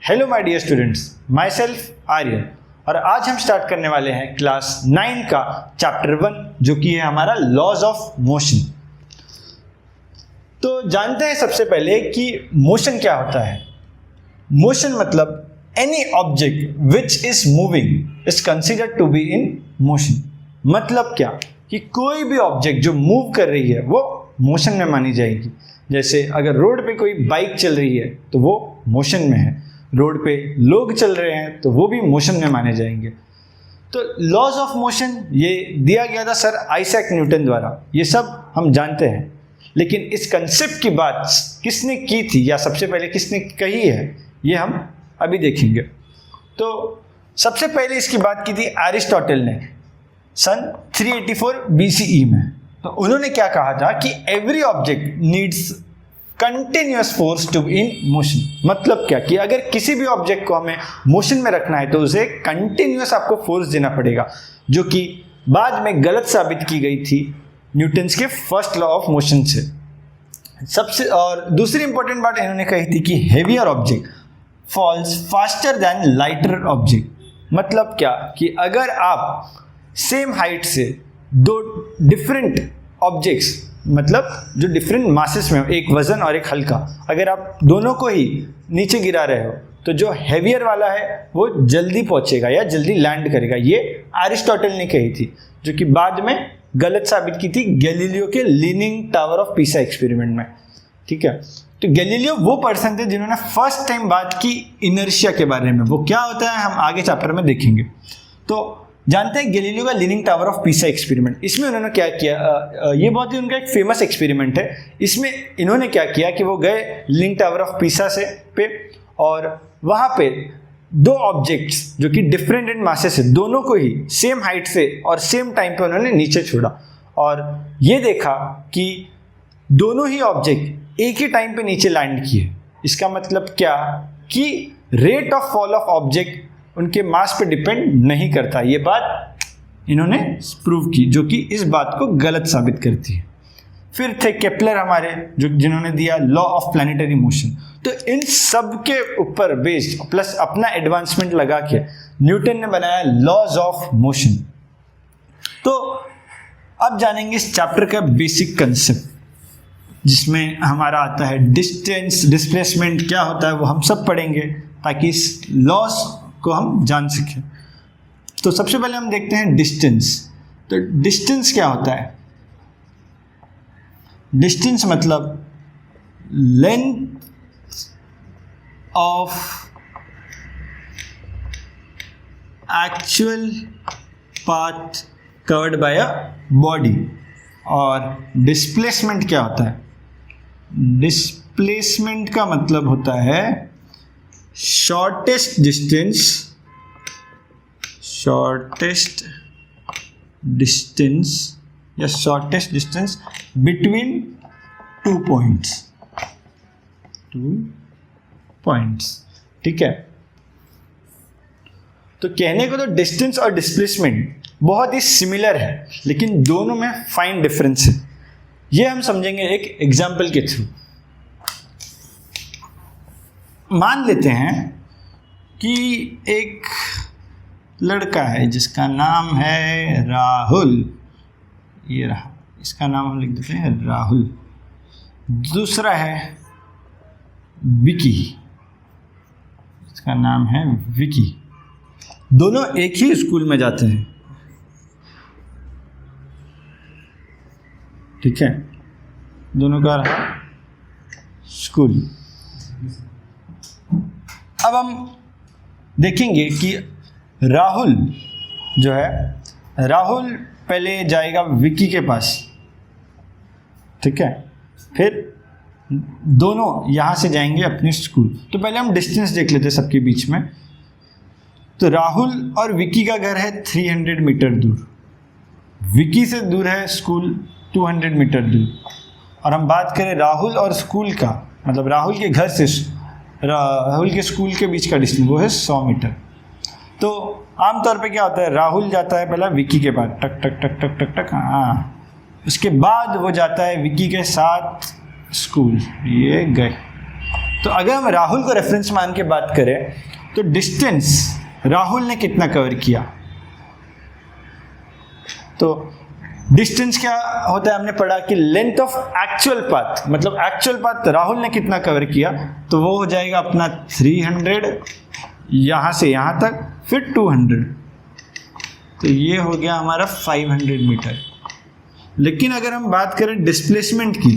Hello my dear students, myself Aryan, और आज हम स्टार्ट करने वाले हैं क्लास 9 का चैप्टर 1 जो कि है हमारा लॉज ऑफ मोशन। तो जानते हैं सबसे पहले कि मोशन क्या होता है। मोशन मतलब any object which is moving is considered to be in motion. मतलब क्या कि कोई भी ऑब्जेक्ट जो मूव कर रही है वो मोशन में मानी जाएगी। जैसे अगर रोड पे कोई बाइक चल रही है तो वो मोशन में है, रोड पे लोग चल रहे हैं तो वो भी मोशन में माने जाएंगे। तो लॉज ऑफ मोशन ये दिया गया था सर आइजैक न्यूटन द्वारा, ये सब हम जानते हैं। लेकिन इस कंसेप्ट की बात किसने की थी या सबसे पहले किसने कही है ये हम अभी देखेंगे। तो सबसे पहले इसकी बात की थी एरिस्टोटल ने सन 384 BCE में। तो उन्होंने क्या कहा था कि every object needs continuous force to be in motion. मतलब क्या कि अगर किसी भी ऑब्जेक्ट को हमें मोशन में रखना है तो उसे कंटिन्यूअस आपको फोर्स देना पड़ेगा, जो कि बाद में गलत साबित की गई थी न्यूटन्स के फर्स्ट लॉ ऑफ मोशन से। सबसे और दूसरी इंपॉर्टेंट बात इन्होंने कही थी कि heavier object falls faster than lighter object. मतलब क्या कि अगर आप सेम हाइट से दो डिफरेंट ऑब्जेक्ट्स, मतलब जो डिफरेंट मासेस में हो, एक वजन और एक हल्का, अगर आप दोनों को ही नीचे गिरा रहे हो तो जो हैवियर वाला है वो जल्दी पहुंचेगा या जल्दी लैंड करेगा। ये एरिस्टोटल ने कही थी, जो कि बाद में गलत साबित की थी गैलीलियो के leaning tower of Pisa experiment में। ठीक है, तो गैलीलियो वो पर्सन थे जिन्होंने फर्स्ट टाइम बात की इनर्शिया के बारे में। वो क्या होता है हम आगे चैप्टर में देखेंगे। तो जानते हैं गैलीलियो का leaning tower of Pisa experiment, इसमें उन्होंने क्या किया, ये बहुत ही उनका एक फेमस एक्सपेरिमेंट है। इसमें इन्होंने क्या किया कि वो गए लीनिंग टावर ऑफ पीसा से पे, और वहाँ पे दो ऑब्जेक्ट्स जो कि डिफरेंट इन मासेस से, दोनों को ही सेम हाइट से और सेम टाइम पे उन्होंने नीचे छोड़ा, और ये देखा कि दोनों ही ऑब्जेक्ट एक ही टाइम पे नीचे लैंड किए। इसका मतलब क्या कि rate of fall of object उनके मास पे डिपेंड नहीं करता। ये बात इन्होंने प्रूव की, जो कि इस बात को गलत साबित करती है। फिर थे केपलर हमारे, जो जिन्होंने दिया लॉ ऑफ प्लैनेटरी मोशन। तो इन सब के ऊपर बेस्ड प्लस अपना एडवांसमेंट लगा के न्यूटन ने बनाया लॉज ऑफ मोशन। तो अब जानेंगे इस चैप्टर का बेसिक कंसेप्ट, जिसमें हमारा आता है डिस्टेंस, डिस्प्लेसमेंट क्या होता है वो हम सब पढ़ेंगे ताकि इस लॉस को हम जान सकें। तो सबसे पहले हम देखते हैं डिस्टेंस। तो डिस्टेंस क्या होता है? डिस्टेंस मतलब length of actual path covered by a body. और डिस्प्लेसमेंट क्या होता है? डिस्प्लेसमेंट का मतलब होता है shortest distance between two points. ठीक है, तो कहने को तो डिस्टेंस और डिस्प्लेसमेंट बहुत ही सिमिलर है, लेकिन दोनों में फाइन डिफरेंस है। ये हम समझेंगे एक एग्जाम्पल के थ्रू। मान लेते हैं कि एक लड़का है जिसका नाम है राहुल। ये रहा, इसका नाम हम लिख देते हैं राहुल। दूसरा है विकी, इसका नाम है विकी। दोनों एक ही स्कूल में जाते हैं। ठीक है, दोनों का रहा स्कूल। अब हम देखेंगे कि राहुल जो है, राहुल पहले जाएगा विकी के पास। ठीक है, फिर दोनों यहाँ से जाएंगे अपने स्कूल। तो पहले हम डिस्टेंस देख लेते हैं सबके बीच में। तो राहुल और विकी का घर है 300 मीटर दूर, विकी से दूर है स्कूल 200 मीटर दूर। और हम बात करें राहुल और स्कूल का, मतलब राहुल के घर से राहुल के स्कूल के बीच का डिस्टेंस वो है 100 मीटर। तो आमतौर पे क्या होता है, राहुल जाता है पहला विकी के पास, टक टक टक टक टक टक, हाँ, उसके बाद वो जाता है विकी के साथ स्कूल, ये गए। तो अगर हम राहुल को रेफरेंस मान के बात करें तो डिस्टेंस राहुल ने कितना कवर किया, तो डिस्टेंस क्या होता है, हमने पढ़ा कि लेंथ ऑफ एक्चुअल पाथ, मतलब एक्चुअल पाथ राहुल ने कितना कवर किया, तो वो हो जाएगा अपना 300 यहाँ से यहाँ तक, फिर 200, तो ये हो गया हमारा 500 मीटर। लेकिन अगर हम बात करें डिस्प्लेसमेंट की,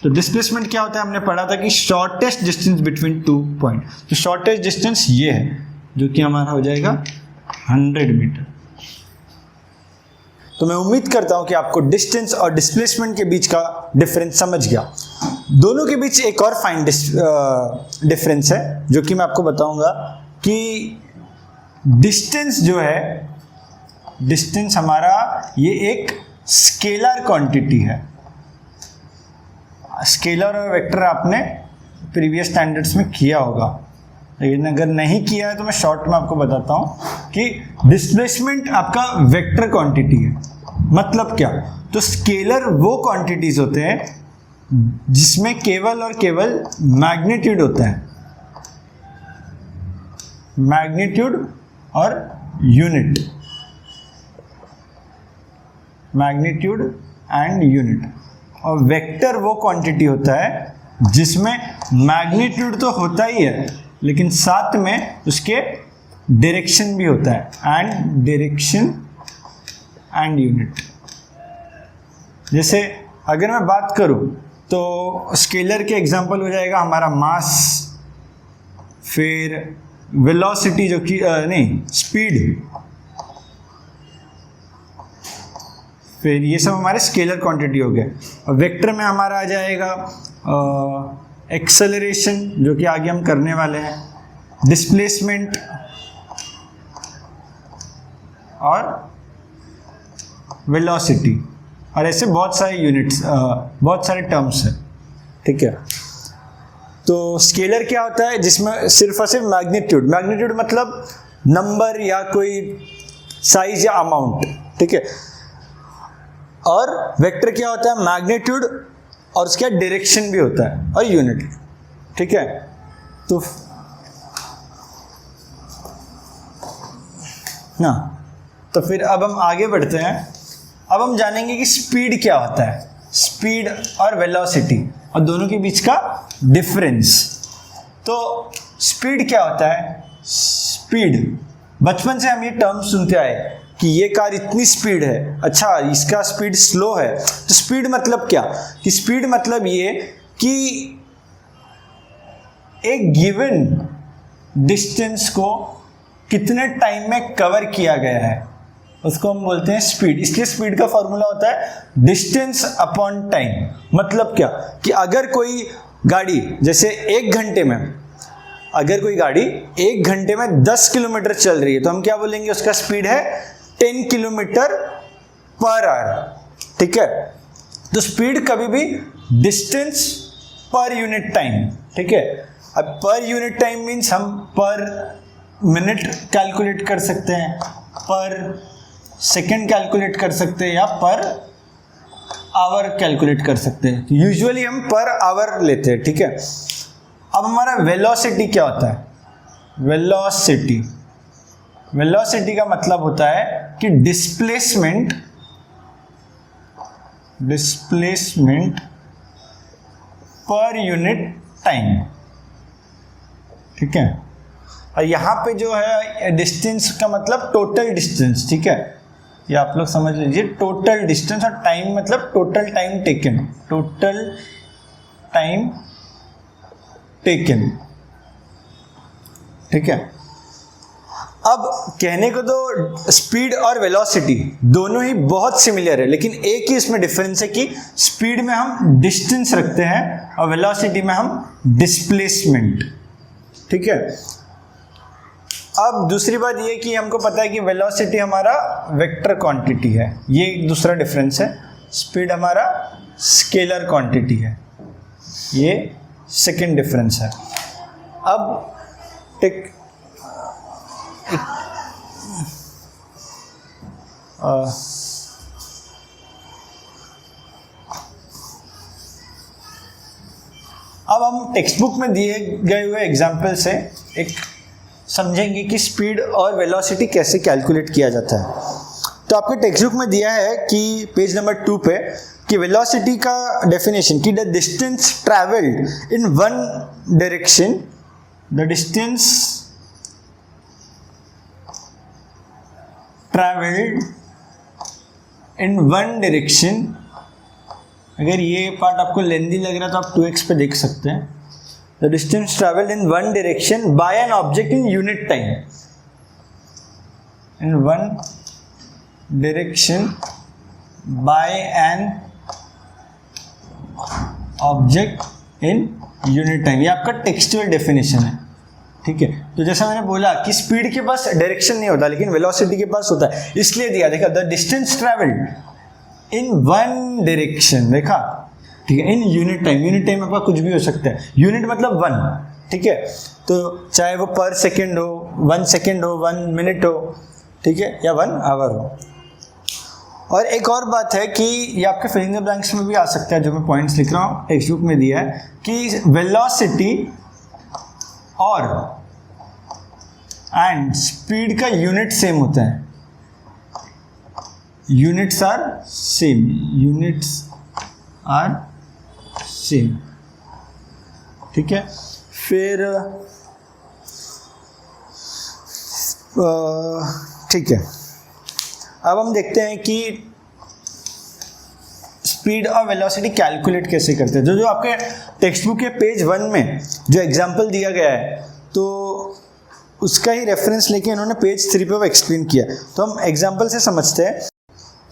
तो डिस्प्लेसमेंट क्या होता है, हमने पढ़ा था कि शॉर्टेस्ट डिस्टेंस बिटवीन 2 पॉइंट, तो शॉर्टेस्ट डिस्टेंस ये है जो कि हमारा हो जाएगा 100 मीटर। तो मैं उम्मीद करता हूं कि आपको डिस्टेंस और डिस्प्लेसमेंट के बीच का डिफरेंस समझ गया। दोनों के बीच एक और फाइन डिफरेंस है जो कि मैं आपको बताऊंगा कि डिस्टेंस जो है, डिस्टेंस हमारा ये एक स्केलर क्वांटिटी है। स्केलर और वेक्टर आपने प्रीवियस स्टैंडर्ड्स में किया होगा, लेकिन अगर नहीं किया है तो मैं शॉर्ट में आपको बताता हूं कि डिस्प्लेसमेंट आपका वेक्टर क्वांटिटी है। मतलब क्या, तो स्केलर वो क्वांटिटीज होते हैं जिसमें केवल और केवल मैग्नीट्यूड होता है, मैग्नीट्यूड और यूनिट, मैग्नीट्यूड एंड यूनिट। और वेक्टर वो क्वांटिटी होता है जिसमें मैग्नीट्यूड तो होता ही है लेकिन साथ में उसके डायरेक्शन भी होता है, एंड डायरेक्शन एंड यूनिट। जैसे अगर मैं बात करूं तो स्केलर के एग्जांपल हो जाएगा हमारा मास, फिर वेलोसिटी जो कि स्पीड, फिर ये सब हमारे स्केलर क्वांटिटी हो गए। और वेक्टर में हमारा आ जाएगा एक्सेलरेशन जो कि आगे हम करने वाले हैं, डिस्प्लेसमेंट और वेलोसिटी, और ऐसे बहुत सारे यूनिट्स, बहुत सारे टर्म्स हैं। ठीक है, तो स्केलर क्या होता है जिसमें सिर्फ और सिर्फ मैग्नीट्यूड, मैग्नीट्यूड मतलब नंबर या कोई साइज या अमाउंट। ठीक है, और वेक्टर क्या होता है, मैग्नीट्यूड और उसका डायरेक्शन भी होता है और यूनिट। ठीक है, तो ना, तो फिर अब हम आगे बढ़ते हैं। अब हम जानेंगे कि स्पीड क्या होता है, स्पीड और वेलोसिटी और दोनों के बीच का डिफरेंस। तो स्पीड क्या होता है, स्पीड बचपन से हम ये टर्म सुनते आए कि ये कार इतनी स्पीड है, अच्छा इसका स्पीड स्लो है। तो स्पीड मतलब क्या, कि स्पीड मतलब ये कि एक गिवन डिस्टेंस को कितने टाइम में कवर किया गया है उसको हम बोलते हैं स्पीड। इसलिए स्पीड का फॉर्मूला होता है डिस्टेंस अपॉन टाइम। मतलब क्या, कि अगर कोई गाड़ी जैसे 1 घंटे में, अगर कोई गाड़ी 1 घंटे में 10 किलोमीटर चल रही है तो हम क्या बोलेंगे, उसका स्पीड है 10 किलोमीटर पर आवर। ठीक है, तो स्पीड कभी भी डिस्टेंस पर यूनिट टाइम। ठीक है, अब पर यूनिट टाइम मीन्स हम पर मिनट कैलकुलेट कर सकते हैं, पर सेकंड कैलकुलेट कर सकते हैं या पर आवर कैलकुलेट कर सकते हैं। यूजुअली हम पर आवर लेते हैं। ठीक है, अब हमारा वेलोसिटी क्या होता है, वेलोसिटी, वेलोसिटी का मतलब होता है कि displacement, displacement per unit time. ठीक है, और यहाँ पे जो है डिस्टेंस का मतलब टोटल डिस्टेंस। ठीक है, ये आप लोग समझ लीजिए, टोटल डिस्टेंस, और टाइम मतलब total time taken, total time taken. ठीक है, अब कहने को तो स्पीड और वेलोसिटी दोनों ही बहुत सिमिलर है, लेकिन एक ही इसमें डिफरेंस है कि स्पीड में हम डिस्टेंस रखते हैं और वेलोसिटी में हम डिस्प्लेसमेंट। ठीक है, अब दूसरी बात ये कि हमको पता है कि वेलोसिटी हमारा वेक्टर क्वांटिटी है, ये एक दूसरा डिफरेंस है। स्पीड हमारा स्केलर क्वांटिटी है, ये सेकंड डिफरेंस है। अब टेक अब हम टेक्स्ट बुक में दिए गए हुए एग्जाम्पल से एक समझेंगे कि स्पीड और वेलोसिटी कैसे कैलकुलेट किया जाता है। तो आपके टेक्स्ट बुक में दिया है कि पेज नंबर 2 पे कि वेलोसिटी का डेफिनेशन कि the distance travelled in one direction, the distance travelled in one direction. अगर ये पार्ट आपको लेंदी लग रहा है तो आप 2x पे देख सकते हैं। The distance travelled in one direction by an object in unit time, in one direction by an object in unit time. ये आपका टेक्सचुअल डेफिनेशन है, ठीक है। तो जैसा मैंने बोला कि स्पीड के पास डायरेक्शन नहीं होता लेकिन वेलोसिटी के पास होता है, इसलिए दिया देखा the distance travelled in one direction, देखा, ठीक है, in unit time. Unit time आपका कुछ भी हो सकता है, यूनिट मतलब वन, ठीक है। तो चाहे वो पर सेकेंड हो, 1 सेकेंड हो, 1 मिनट हो, ठीक है, या 1 आवर हो। और एक और बात है कि ये आपके फिल इन द ब्लैंक्स में भी आ सकता है, जो मैं पॉइंट्स लिख रहा हूँ टेक्स्ट बुक में दिया है कि वेलोसिटी और एंड स्पीड का यूनिट सेम होता है। Units are same, units are same, ठीक है। फिर ठीक है, अब हम देखते हैं कि स्पीड और वेलोसिटी कैलकुलेट कैसे करते हैं। जो आपके टेक्स्ट बुक के पेज 1 में जो एग्जांपल दिया गया है तो उसका ही रेफरेंस लेके इन्होंने पेज 3 पे वो एक्सप्लेन किया। तो हम एग्जांपल से समझते हैं।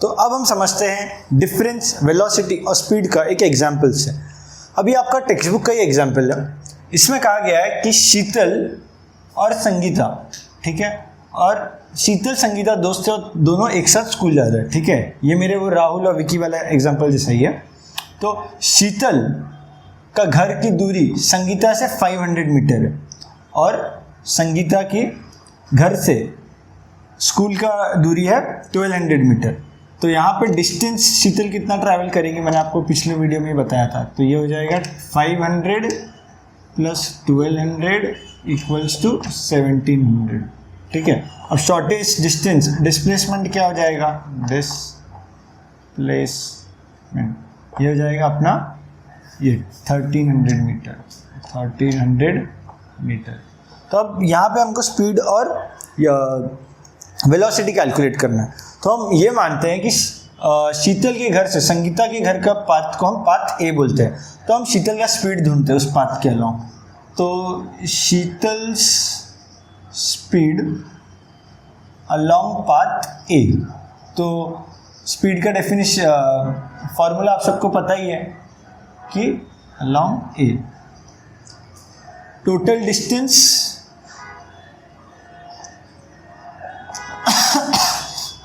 तो अब हम समझते हैं डिफरेंस वेलोसिटी और स्पीड का एक एग्जांपल से। अभी आपका टेक्स्ट बुक का ही एग्जांपल है, इसमें कहा गया है कि शीतल और संगीता, ठीक है, और शीतल संगीता दोस्त दोनों एक साथ स्कूल जा रहे हैं, ठीक है। ये मेरे वो राहुल और विकी वाला एग्जांपल जैसा ही है। तो शीतल का घर की दूरी संगीता से 500 मीटर है और संगीता की घर से स्कूल का दूरी है 1200 मीटर। तो यहाँ पे डिस्टेंस शीतल कितना ट्रैवल करेंगे मैंने आपको पिछले वीडियो में बताया था। तो ये हो जाएगा 500 प्लस 1200 इक्वल्स टू 1700, ठीक है। अब शॉर्टेस्ट डिस्टेंस डिस्प्लेसमेंट क्या हो जाएगा, डिस्प्लेसमेंट ये हो जाएगा अपना ये 1300 मीटर, 1300 मीटर। तो अब यहाँ पे हमको स्पीड और वेलोसिटी कैलकुलेट करना है। तो हम ये मानते हैं कि शीतल के घर से संगीता के घर का पाथ को हम पाथ ए बोलते हैं। तो हम शीतल का स्पीड ढूंढते हैं उस पाथ के अलोंग। तो शीतल स्पीड अलोंग पाथ ए। तो स्पीड का डेफिनेशन फॉर्मूला आप सबको पता ही है कि along a total distance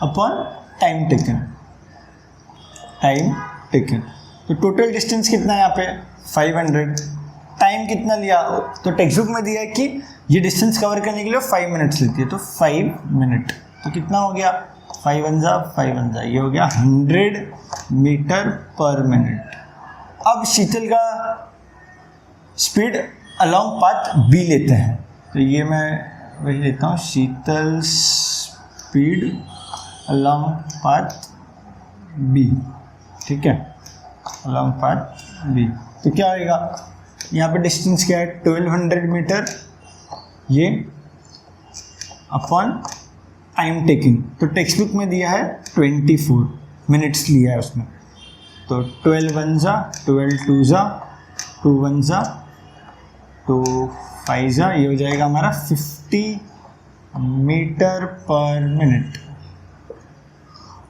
upon time taken, time taken. तो टोटल डिस्टेंस कितना है यहाँ पे 500, टाइम कितना लिया तो टेक्स्ट बुक में दिया है कि ये डिस्टेंस कवर करने के लिए 5 मिनट्स लेती है। तो 5 मिनट तो कितना हो गया 5 1 जा ये हो गया 100 मीटर पर मिनट। अब शीतल का स्पीड अलोंग पाथ बी लेते हैं। तो ये मैं वही लेता हूँ, शीतल स्पीड अलोंग पाथ बी, ठीक है, अलोंग पाथ बी। तो क्या होएगा यहाँ पे डिस्टेंस क्या है 1200 मीटर, ये अपॉन टाइम टेकिंग। तो टेक्स्ट बुक में दिया है 24 मिनट्स लिया है उसमें। तो 12 1 जा 12 2 जा 2 1 जा 2 5 जा ये हो जाएगा हमारा 50 मीटर पर मिनट।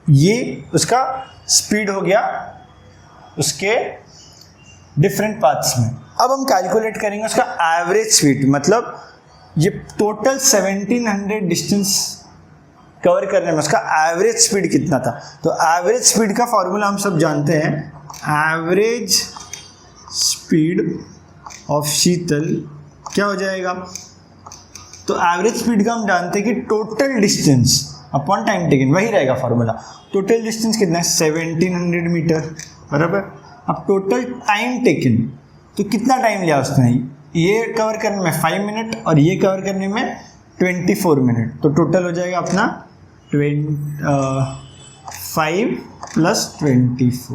ये उसका स्पीड हो गया उसके डिफरेंट पाथ्स में। अब हम कैलकुलेट करेंगे उसका एवरेज स्पीड, मतलब ये टोटल 1700 डिस्टेंस कवर करने में उसका एवरेज स्पीड कितना था। तो एवरेज स्पीड का फॉर्मूला हम सब जानते हैं, एवरेज स्पीड ऑफ शीतल क्या हो जाएगा। तो एवरेज स्पीड का हम जानते हैं कि total distance upon time taken, वही रहेगा फॉर्मूला। टोटल डिस्टेंस कितना है 1700 मीटर बराबर। अब टोटल टाइम टेकन, तो कितना टाइम लिया उसने, ये कवर करने में 5 मिनट और ये कवर करने में 24 मिनट, तो टोटल हो जाएगा अपना 5 + 24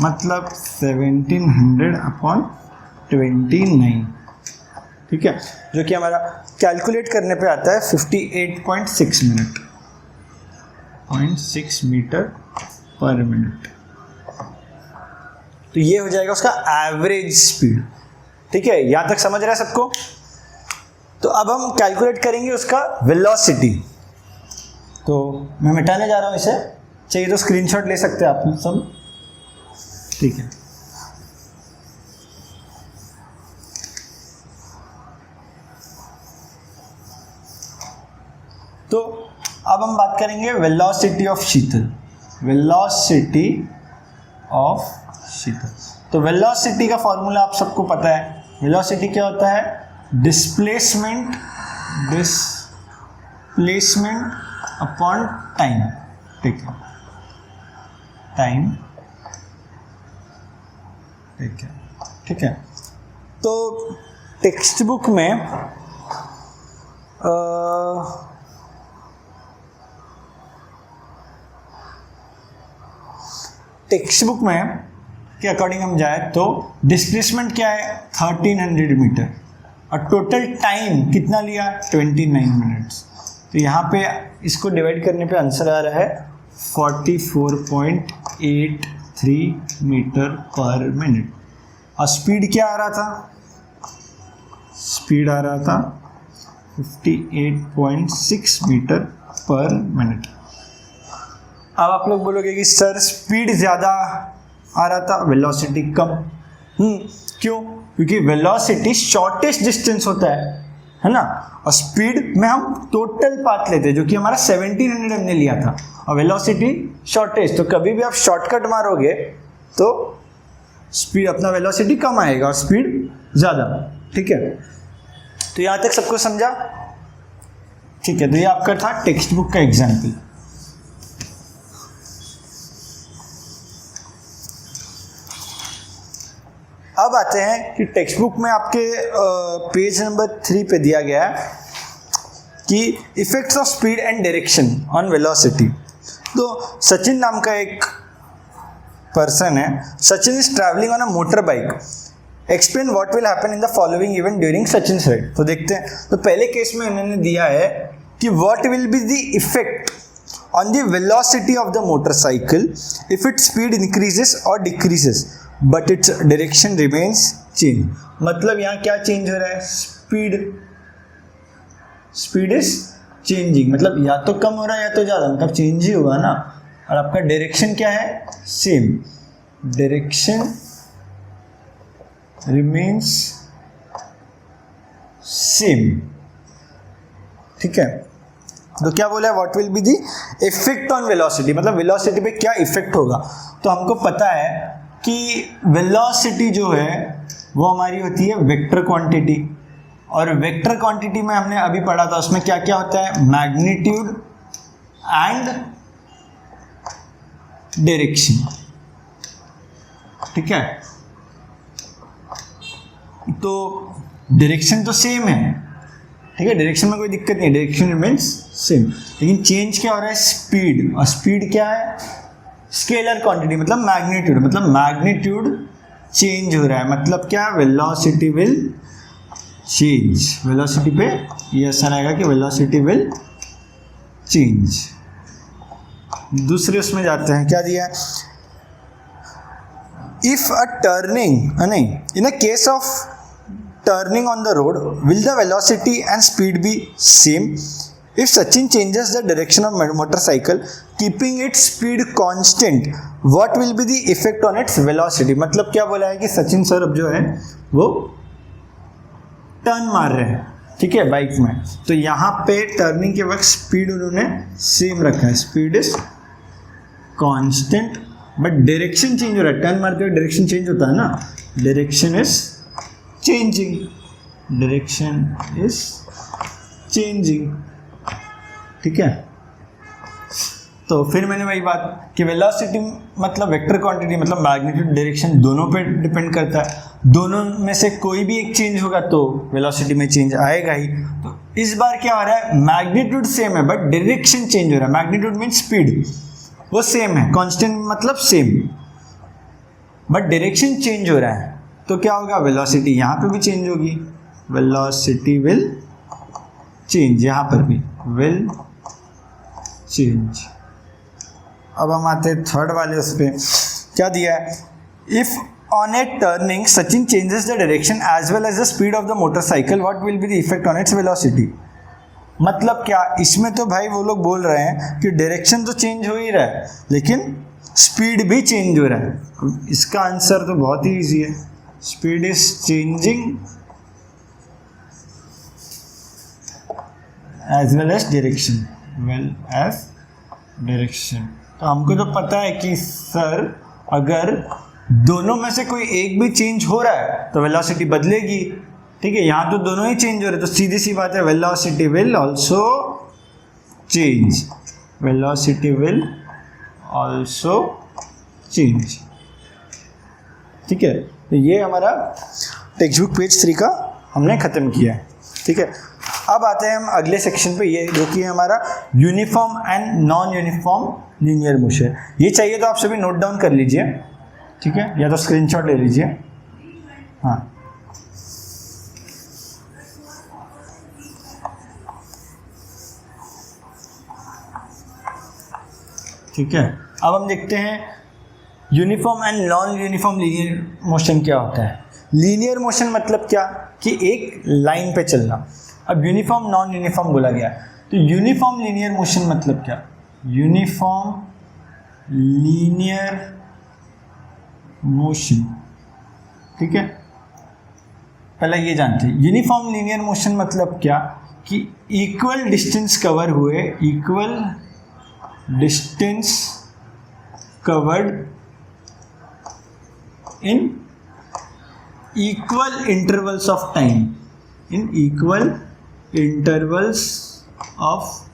मतलब 1700/29, ठीक है, जो कि हमारा कैलकुलेट करने पे आता है 58.6 मिनट, 0.6 मीटर पर मिनट। तो ये हो जाएगा उसका एवरेज स्पीड, ठीक है, यहां तक समझ रहा है सबको। तो अब हम कैलकुलेट करेंगे उसका वेलोसिटी। तो मैं मिटाने जा रहा हूं इसे, चाहिए तो स्क्रीनशॉट ले सकते हैं आप सब, ठीक है। तो अब हम बात करेंगे velocity of Sheetal, velocity of Sheetal. तो वेलोसिटी का फॉर्मूला आप सबको पता है, वेलोसिटी क्या होता है, डिस्प्लेसमेंट अपॉन टाइम, ठीक है, टाइम, ठीक है। तो टेक्स्ट बुक में के अकॉर्डिंग हम जाए तो डिस्प्लेसमेंट क्या है 1300 मीटर और टोटल टाइम कितना लिया 29 मिनट्स। तो यहाँ पे इसको डिवाइड करने पे आंसर आ रहा है 44.83 मीटर पर मिनट। और स्पीड क्या आ रहा था, स्पीड आ रहा था 58.6 मीटर पर मिनट। अब आप लोग बोलोगे कि सर स्पीड ज़्यादा आ रहा था, वेलोसिटी कम। क्यों? क्योंकि वेलोसिटी शॉर्टेस्ट डिस्टेंस होता है ना, और स्पीड में हम टोटल पाथ लेते हैं जो कि हमारा 1700 हमने लिया था, और वेलोसिटी शॉर्टेस्ट। तो कभी भी आप शॉर्टकट मारोगे तो स्पीड अपना वेलोसिटी कम आएगा और स्पीड ज़्यादा, ठीक है। तो यहाँ तक सबको समझा, ठीक है। तो ये आपका था टेक्स्ट बुक का एग्जाम्पल। अब आते हैं कि टेक्स्ट बुक में आपके पेज नंबर 3 पे दिया गया है कि effects of speed and direction on velocity. तो सचिन नाम का एक पर्सन है, Sachin is travelling on a motor bike, explain what will happen in the following event during Sachin ride. तो देखते हैं, तो पहले केस में उन्होंने दिया है कि what will be the effect on the velocity of the motorcycle if its speed increases और decreases but its direction remains change. मतलब यहाँ क्या चेंज हो रहा है, स्पीड इज चेंजिंग, मतलब या तो कम हो रहा है या तो ज़्यादा, मतलब चेंज ही हुआ ना। और आपका डायरेक्शन क्या है, सेम, डायरेक्शन रिमेन्स सेम, ठीक है। तो क्या बोला है, what will be the effect on velocity, मतलब वेलोसिटी पे क्या इफेक्ट होगा। तो हमको पता है कि वेलोसिटी जो है वो हमारी होती है वेक्टर क्वांटिटी, और वेक्टर क्वांटिटी में हमने अभी पढ़ा था, उसमें क्या क्या होता है, मैग्नीट्यूड एंड डायरेक्शन, ठीक है। तो डायरेक्शन तो सेम है, ठीक है, डायरेक्शन में कोई दिक्कत नहीं, डायरेक्शन रिमेन्स सेम, लेकिन चेंज क्या हो रहा है, स्पीड। और स्पीड क्या है, स्केलर क्वांटिटी, मतलब मैग्नीट्यूड, मतलब मैग्नीट्यूड चेंज हो रहा है, मतलब क्या, वेलोसिटी विल चेंज, वेलोसिटी पे ये असर आएगा कि वेलोसिटी विल चेंज। दूसरे उसमें जाते हैं, क्या दिया है, इफ अ टर्निंग, नहीं, in a case of turning on the road will the velocity and speed be same if Sachin changes the direction of motorcycle keeping its speed constant what will be the effect on its velocity। मतलब क्या बोला है कि Sachin sir अब जो है वो turn मार रहे हैं, ठीक है, बाइक में। तो यहाँ पे टर्निंग के वक्त स्पीड उन्होंने सेम रखा है, speed is constant but direction change हो रहा है, टर्न मारते हुए डायरेक्शन चेंज होता है ना, direction is changing, direction is changing, ठीक है। तो फिर मैंने वही बात कि वेलोसिटी मतलब वेक्टर क्वांटिटी मतलब मैग्नीट्यूड डायरेक्शन दोनों पे डिपेंड करता है, दोनों में से कोई भी एक चेंज होगा तो वेलोसिटी में चेंज आएगा ही। तो इस बार क्या हो रहा है, मैग्नीट्यूड सेम है बट डायरेक्शन चेंज हो रहा है। मैग्नीट्यूड मीन स्पीड वो सेम है, कांस्टेंट मतलब सेम, बट डायरेक्शन चेंज हो रहा है। तो क्या होगा, वेलोसिटी यहाँ पे भी चेंज होगी, वेलोसिटी विल चेंज, यहाँ पर भी विल चेंज। अब हम आते हैं थर्ड वाले उस पर, क्या दिया है, इफ ऑन ए टर्निंग सचिन changes the direction as well as the speed of the motorcycle what will be the effect on its velocity. मतलब क्या, इसमें तो भाई वो लोग बोल रहे हैं कि डायरेक्शन तो चेंज हो ही रहा है लेकिन स्पीड भी चेंज हो रहा है। इसका आंसर तो बहुत ही ईजी है, speed is changing as well as direction, well as direction. तो हमको तो पता है कि सर अगर दोनों में से कोई एक भी चेंज हो रहा है तो वेलोसिटी बदलेगी, ठीक है। यहाँ तो दोनों ही चेंज हो रहे हैं तो सीधी सी बात है velocity will also change, velocity will also change, ठीक है। तो ये हमारा टेक्स्ट बुक पेज 3 का हमने ख़त्म किया है, ठीक है। अब आते हैं हम अगले सेक्शन पे, ये जो कि है हमारा uniform and non uniform linear motion. ये चाहिए तो आप सभी नोट डाउन कर लीजिए, ठीक है, या तो स्क्रीनशॉट ले लीजिए। हाँ, ठीक है। अब हम देखते हैं uniform and non uniform linear motion क्या होता है। लीनियर मोशन मतलब क्या, कि एक लाइन पे चलना। अब यूनिफॉर्म नॉन यूनिफॉर्म बोला गया, तो यूनिफॉर्म लीनियर मोशन मतलब क्या, यूनिफॉर्म लीनियर मोशन, ठीक है। पहले ये जानते हैं यूनिफॉर्म लीनियर मोशन मतलब क्या, कि इक्वल डिस्टेंस कवर हुए, equal distance covered in equal intervals of time, in equal intervals of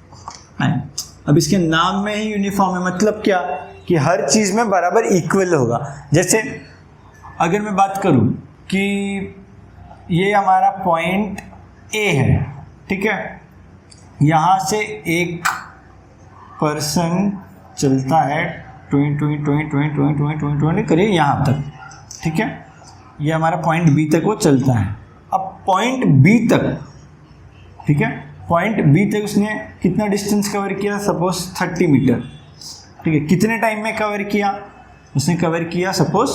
time. अब इसके नाम में ही यूनिफॉर्म है, मतलब क्या, कि हर चीज़ में बराबर इक्वल होगा। जैसे अगर मैं बात करूं कि ये हमारा पॉइंट ए है, ठीक है, यहाँ से एक पर्सन चलता है 20 करिए यहाँ तक, ठीक है, ये हमारा पॉइंट बी तक वो चलता है। अब पॉइंट बी तक, ठीक है, पॉइंट बी तक उसने कितना डिस्टेंस कवर किया, सपोज 30 मीटर, ठीक है। कितने टाइम में कवर किया, उसने कवर किया सपोज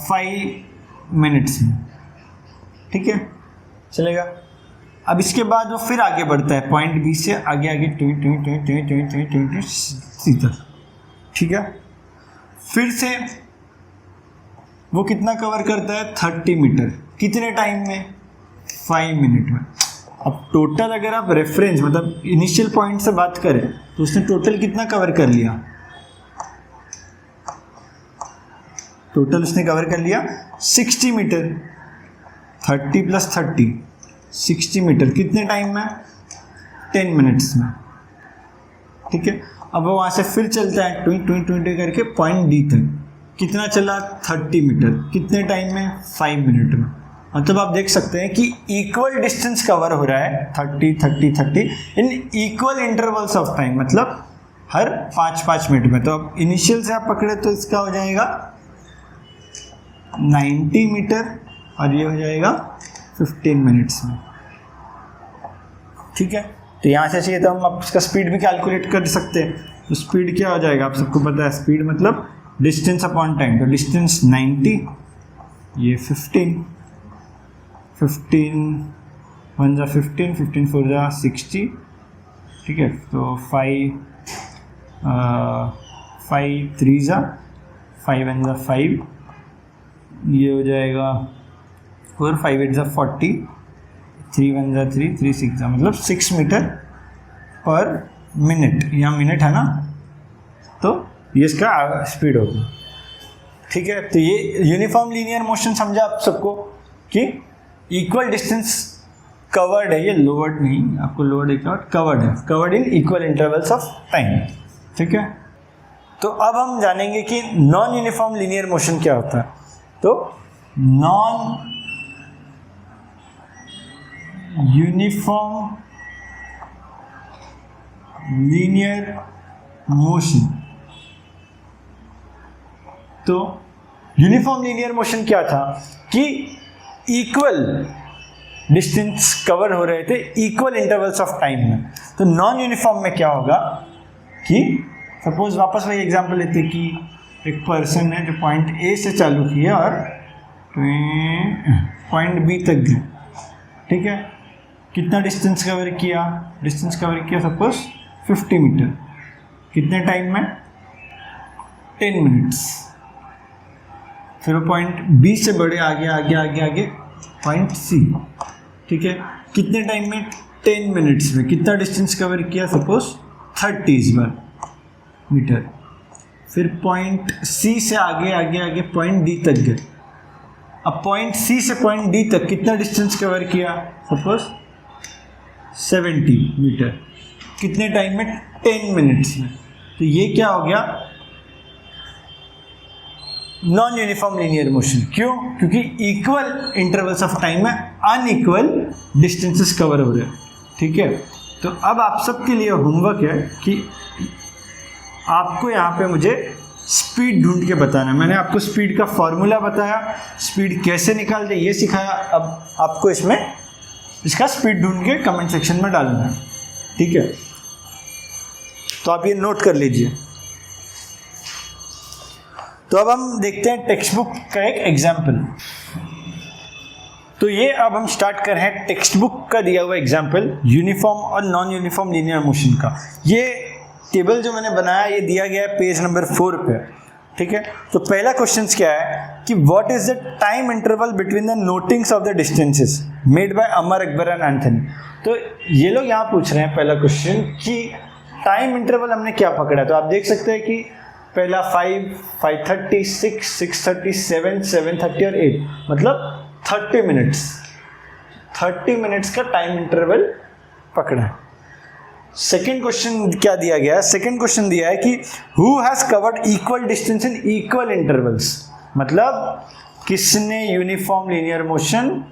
5 मिनट्स में, ठीक है, चलेगा। अब इसके बाद वो फिर आगे बढ़ता है पॉइंट बी से आगे आगे 20 सीधा, ठीक है। फिर से वो कितना कवर करता है, 30 मीटर, कितने टाइम में, 5 मिनट में। अब टोटल अगर आप रेफरेंस मतलब इनिशियल पॉइंट से बात करें तो उसने टोटल कितना कवर कर लिया, टोटल उसने कवर कर लिया 60 मीटर, 30 + 30 60 मीटर, कितने टाइम में, 10 मिनट्स में, ठीक है। अब वो वहाँ से फिर चलता है 20 करके पॉइंट डी तक, कितना चला, 30 मीटर, कितने टाइम में, 5 मिनट में। मतलब आप देख सकते हैं कि इक्वल डिस्टेंस कवर हो रहा है 30 in equal intervals of time, मतलब हर 5-5 मिनट में। तो अब इनिशियल से आप पकड़े तो इसका हो जाएगा 90 मीटर और ये हो जाएगा 15 मिनट्स में, ठीक है। तो यहाँ से चाहिए तो हम अब इसका स्पीड भी कैलकुलेट कर सकते हैं। तो स्पीड क्या हो जाएगा, आप सबको पता है स्पीड मतलब डिस्टेंस अपॉन टाइम। तो डिस्टेंस 90, ये 15 1 जा 15 4 जा 60, ठीक है। तो 5 3 जा 5 1 जा 5, ये हो जाएगा 4 5 8 जा 40, 3 1 जा 3 3 6 जा मतलब 6 मीटर पर मिनट, यहाँ मिनट है ना, तो ये इसका स्पीड होगा, ठीक है। तो ये यूनिफॉर्म लीनियर मोशन समझा आप सबको कि इक्वल डिस्टेंस कवर्ड है, ये लोवर्ड नहीं, आपको लोवर्ड देखना, कवर्ड है, covered in equal intervals of time, ठीक है। तो अब हम जानेंगे कि नॉन यूनिफॉर्म लीनियर मोशन क्या होता है। तो नॉन यूनिफॉर्म लीनियर मोशन, तो यूनिफॉर्म लीनियर मोशन क्या था कि इक्वल डिस्टेंस कवर हो रहे थे इक्वल इंटरवल्स ऑफ टाइम में। तो नॉन यूनिफॉर्म में क्या होगा कि सपोज वापस वही एग्जांपल लेते कि एक पर्सन है जो पॉइंट ए से चालू किया और पॉइंट बी तक गए, ठीक है। कितना डिस्टेंस कवर किया, डिस्टेंस कवर किया सपोज 50 मीटर, कितने टाइम में, 10 मिनट्स। फिर वो पॉइंट बी से बढ़े आगे आगे आगे आगे पॉइंट सी, ठीक है, कितने टाइम में, 10 मिनट्स में। कितना डिस्टेंस कवर किया, सपोज 30 इस बार मीटर। फिर पॉइंट सी से आगे आगे आगे पॉइंट डी तक गए। अब पॉइंट सी से पॉइंट डी तक कितना डिस्टेंस कवर किया, सपोज 70 मीटर, कितने टाइम में, 10 मिनट्स में। तो ये क्या हो गया, नॉन यूनिफॉर्म लीनियर मोशन। क्यों? क्योंकि इक्वल इंटरवल्स ऑफ टाइम में अनइक्वल डिस्टेंसेस कवर हो रहे हैं, ठीक है। तो अब आप सबके लिए होमवर्क है कि आपको यहाँ पे मुझे स्पीड ढूंढ के बताना है। मैंने आपको स्पीड का फॉर्मूला बताया, स्पीड कैसे निकालते ये सिखाया। अब आपको इसमें इसका स्पीड ढूंढ के कमेंट सेक्शन में डालना है, ठीक है। तो आप ये नोट कर लीजिए। तो अब हम देखते हैं टेक्स्ट बुक का एक एग्जाम्पल। तो ये अब हम स्टार्ट कर रहे हैं टेक्स्ट बुक का दिया हुआ एग्जाम्पल यूनिफॉर्म और नॉन यूनिफॉर्म लीनियर मोशन का। ये टेबल जो मैंने बनाया ये दिया गया है पेज नंबर 4 पे, ठीक है। तो पहला क्वेश्चन क्या है कि what is the time interval between the notings of the distances made by Amar, Akbar and Anthony. तो ये लोग यहाँ पूछ रहे हैं पहला क्वेश्चन कि टाइम इंटरवल हमने क्या पकड़ा। तो आप देख सकते हैं कि पहला 5, 5:30, 6, 6:30, 7, 7:30 और 8, मतलब 30 मिनट्स, 30 मिनट्स का टाइम इंटरवल पकड़ा है। सेकेंड क्वेश्चन क्या दिया गया है, सेकेंड क्वेश्चन दिया है कि who has covered equal distance in equal intervals, मतलब किसने यूनिफॉर्म लीनियर मोशन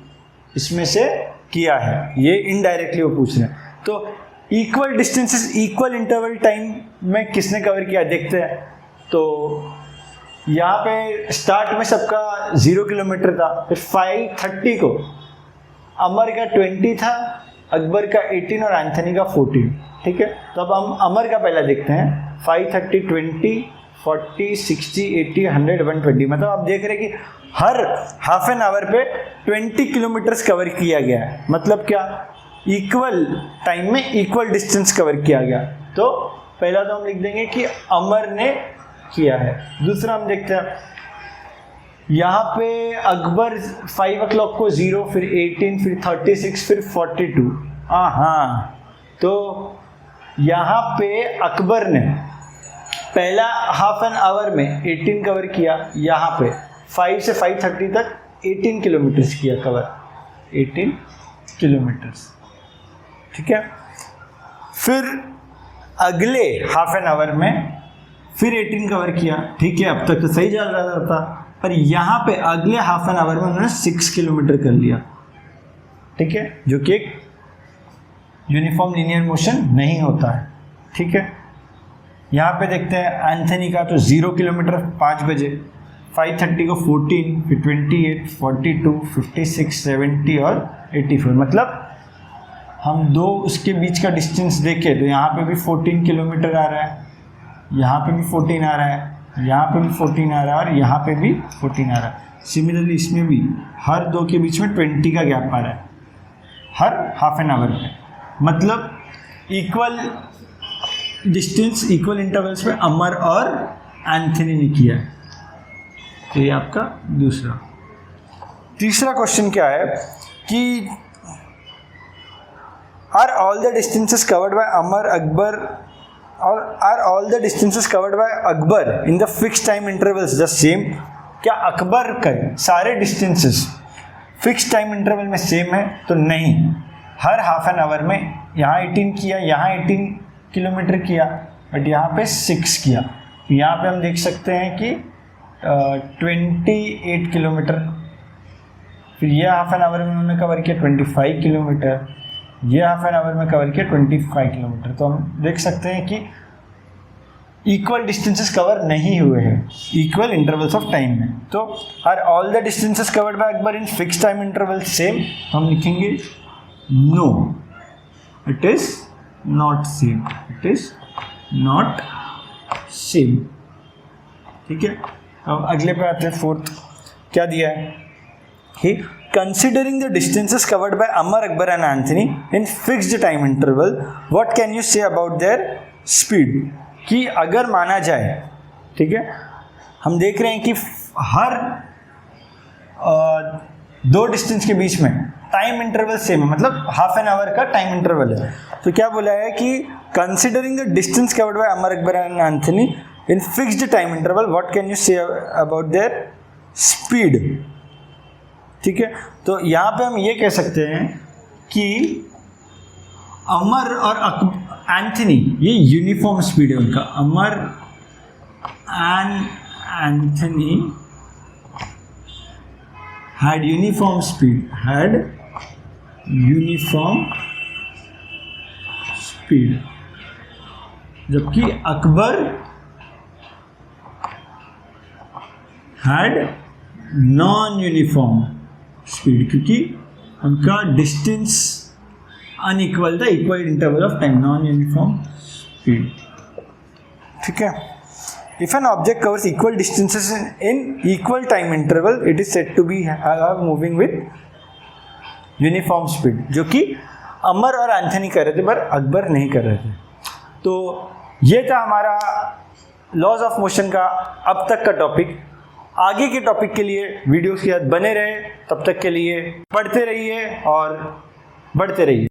इसमें से किया है, ये इनडायरेक्टली वो पूछ रहे हैं। तो equal distances equal interval time में किसने कवर किया देखते हैं। तो यहाँ पे स्टार्ट में सबका 0 किलोमीटर था, फिर 5:30 को अमर का 20 था, अकबर का 18 और एंथनी का 14, ठीक है। तो अब हम अमर का पहला देखते हैं। 5:30, 20, 40, 60, 80, 100, 120, मतलब आप देख रहे हैं कि हर हाफ एन आवर पे 20 किलोमीटर्स कवर किया गया है। मतलब क्या, इक्वल टाइम में इक्वल डिस्टेंस कवर किया गया। तो पहला तो हम लिख देंगे कि अमर ने किया है। दूसरा हम देखते हैं यहाँ पे अकबर 5 o'clock को 0, फिर 18, फिर 36, फिर 42। हाँ, तो यहाँ पे अकबर ने पहला हाफ एन आवर में 18 कवर किया। यहाँ पे 5 से 5:30 तक 18 किलोमीटर्स किया कवर, 18 किलोमीटर्स, ठीक है। फिर अगले हाफ एन आवर में फिर 18 कवर किया, ठीक है। अब तक तो सही चल रहा था, पर यहाँ पे अगले हाफ एन आवर में उन्होंने 6 किलोमीटर कर लिया, ठीक है, जो कि एक यूनिफॉर्म लीनियर मोशन नहीं होता है, ठीक है। यहाँ पे देखते हैं एंथनी का, तो 0 किलोमीटर 5 बजे, 5:30 को 14, फिर 28, 42, 56, 70 और 84। मतलब हम दो उसके बीच का डिस्टेंस देखें तो यहाँ पे भी 14 किलोमीटर आ रहा है, यहाँ पे भी 14 आ रहा है, यहाँ पे भी 14 आ रहा है और यहाँ पे भी 14 आ रहा है। सिमिलरली इसमें भी हर दो के बीच में 20 का गैप आ रहा है हर हाफ एन आवर पे। मतलब इक्वल डिस्टेंस इक्वल इंटरवल्स में अमर और एंथनी ने किया है। तो ये आपका दूसरा। तीसरा क्वेश्चन क्या है कि are all the distances covered by Amar, Akbar, और are all the distances covered by Akbar in the fix time intervals the same. क्या अकबर के सारे डिस्टेंसेस फिक्स टाइम इंटरवल में सेम है? तो नहीं, हर हाफ एन आवर में यहाँ 18 किया, यहाँ 18 किलोमीटर किया, बट यहाँ पे 6 किया। यहाँ पे हम देख सकते हैं कि 28 किलोमीटर। फिर ये हाफ एन आवर में उन्होंने कवर किया 25 किलोमीटर, ये हाफ एन आवर में कवर किया 25 किलोमीटर। तो हम देख सकते हैं कि इक्वल डिस्टेंसेस कवर नहीं हुए हैं इक्वल इंटरवल्स ऑफ टाइम में। तो are all the distances covered by Akbar in fix time interval same? हम लिखेंगे no, it is not same, it is not same. ठीक है, अब अगले पे आते हैं। फोर्थ क्या दिया है कि considering the distances covered by Amar, Akbar and Anthony in fixed time interval, what can you say about their speed? कि अगर माना जाए, ठीक है, हम देख रहे हैं कि हर दो डिस्टेंस के बीच में टाइम इंटरवल सेम है, मतलब हाफ एन आवर का टाइम इंटरवल है। तो क्या बोला है कि considering the distance covered by Amar, Akbar and Anthony in fixed time interval, what can you say about their speed? ठीक है, तो यहाँ पे हम ये कह सकते हैं कि अमर और एंथनी, ये यूनिफॉर्म स्पीड है उनका। Amar and Anthony had uniform speed, had uniform speed, जबकि Akbar had non uniform speed, क्योंकि उनका डिस्टेंस अनइक्वल था, equal interval of time, non uniform speed. ठीक है, if an object covers equal distances in equal time interval, it is said to be moving with uniform speed, जो कि अमर और Anthony कर रहे थे पर अकबर नहीं कर रहे थे। तो ये था हमारा लॉज ऑफ मोशन का अब तक का टॉपिक। आगे के टॉपिक के लिए वीडियोस के साथ बने रहे, तब तक के लिए पढ़ते रहिए और बढ़ते रहिए।